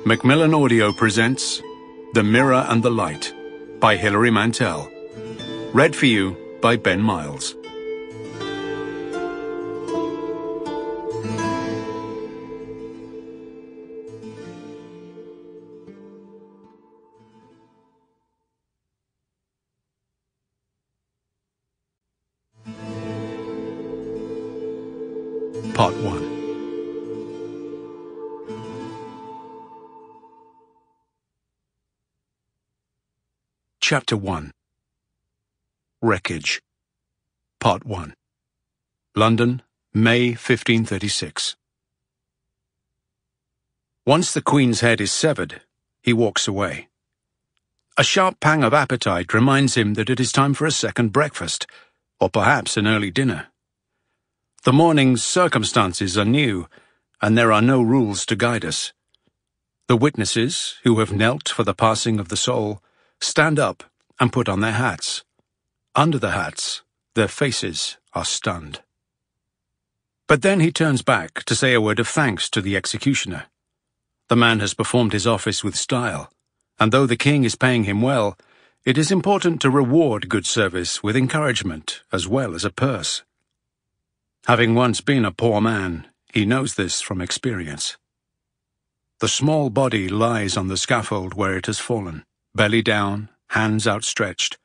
Macmillan Audio presents The Mirror and the Light by Hilary Mantel. Read for you by Ben Miles. Part 1. Chapter 1. Wreckage. Part 1. London, May 1536. Once the Queen's head is severed, he walks away. A sharp pang of appetite reminds him that it is time for a second breakfast, or perhaps an early dinner. The morning's circumstances are new, and there are no rules to guide us. The witnesses, who have knelt for the passing of the soul, stand up and put on their hats. Under the hats, their faces are stunned. But then he turns back to say a word of thanks to the executioner. The man has performed his office with style, and though the king is paying him well, it is important to reward good service with encouragement as well as a purse. Having once been a poor man, he knows this from experience. The small body lies on the scaffold where it has fallen, belly down, hands outstretched.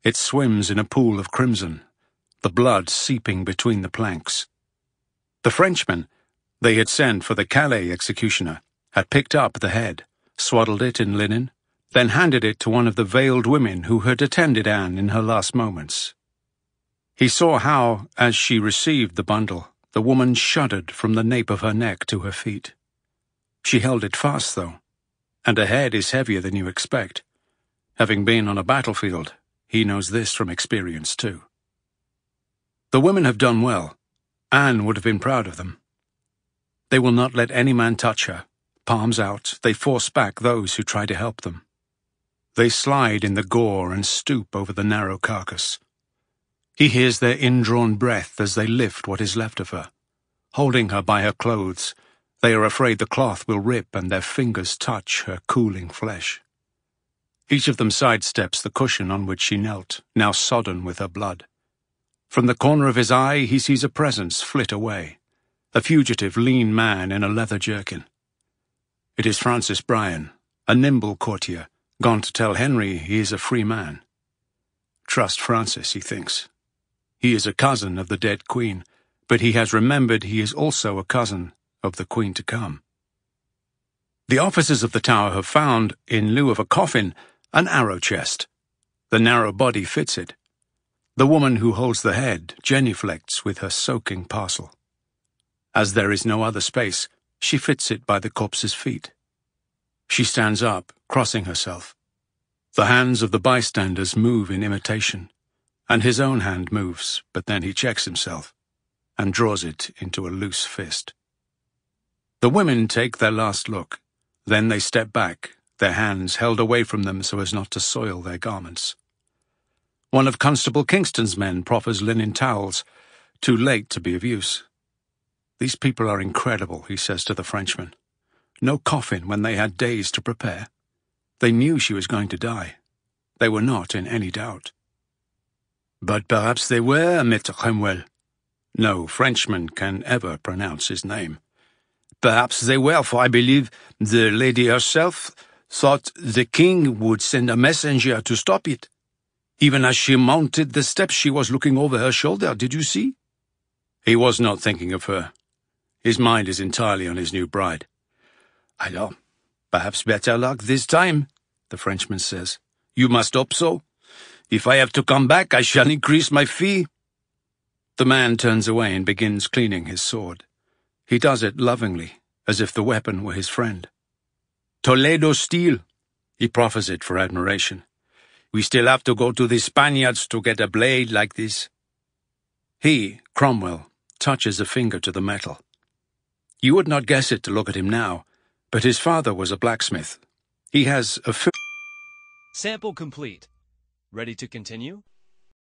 It swims in a pool of crimson, the blood seeping between the planks. The Frenchmen they had sent for the Calais executioner had picked up the head, swaddled it in linen, then handed it to one of the veiled women who had attended Anne in her last moments. He saw how, as she received the bundle, the woman shuddered from the nape of her neck to her feet. She held it fast, though, and a head is heavier than you expect. Having been on a battlefield, he knows this from experience too. The women have done well. Anne would have been proud of them. They will not let any man touch her. Palms out, they force back those who try to help them. They slide in the gore and stoop over the narrow carcass. He hears their indrawn breath as they lift what is left of her. Holding her by her clothes, they are afraid the cloth will rip and their fingers touch her cooling flesh. Each of them sidesteps the cushion on which she knelt, now sodden with her blood. From the corner of his eye he sees a presence flit away, a fugitive lean man in a leather jerkin. It is Francis Bryan, a nimble courtier, gone to tell Henry he is a free man. Trust Francis, he thinks. He is a cousin of the dead queen, but he has remembered he is also a cousin of the queen to come. The officers of the tower have found, in lieu of a coffin, an arrow chest. The narrow body fits it. The woman who holds the head genuflects with her soaking parcel. As there is no other space, she fits it by the corpse's feet. She stands up, crossing herself. The hands of the bystanders move in imitation, and his own hand moves, but then he checks himself and draws it into a loose fist. The women take their last look. Then they step back, their hands held away from them so as not to soil their garments. One of Constable Kingston's men proffers linen towels, too late to be of use. These people are incredible, he says to the Frenchman. No coffin when they had days to prepare. They knew she was going to die. They were not in any doubt. But perhaps they were, Maître Cromwell. No Frenchman can ever pronounce his name. Perhaps they were, for I believe the lady herself thought the king would send a messenger to stop it. Even as she mounted the steps, she was looking over her shoulder, did you see? He was not thinking of her. His mind is entirely on his new bride. Alors, perhaps better luck this time, the Frenchman says. You must hope so. If I have to come back, I shall increase my fee. The man turns away and begins cleaning his sword. He does it lovingly, as if the weapon were his friend. Toledo steel. He proffers it for admiration. We still have to go to the Spaniards to get a blade like this. He, Cromwell, touches a finger to the metal. You would not guess it to look at him now, but his father was a blacksmith. He has a... Sample complete. Ready to continue?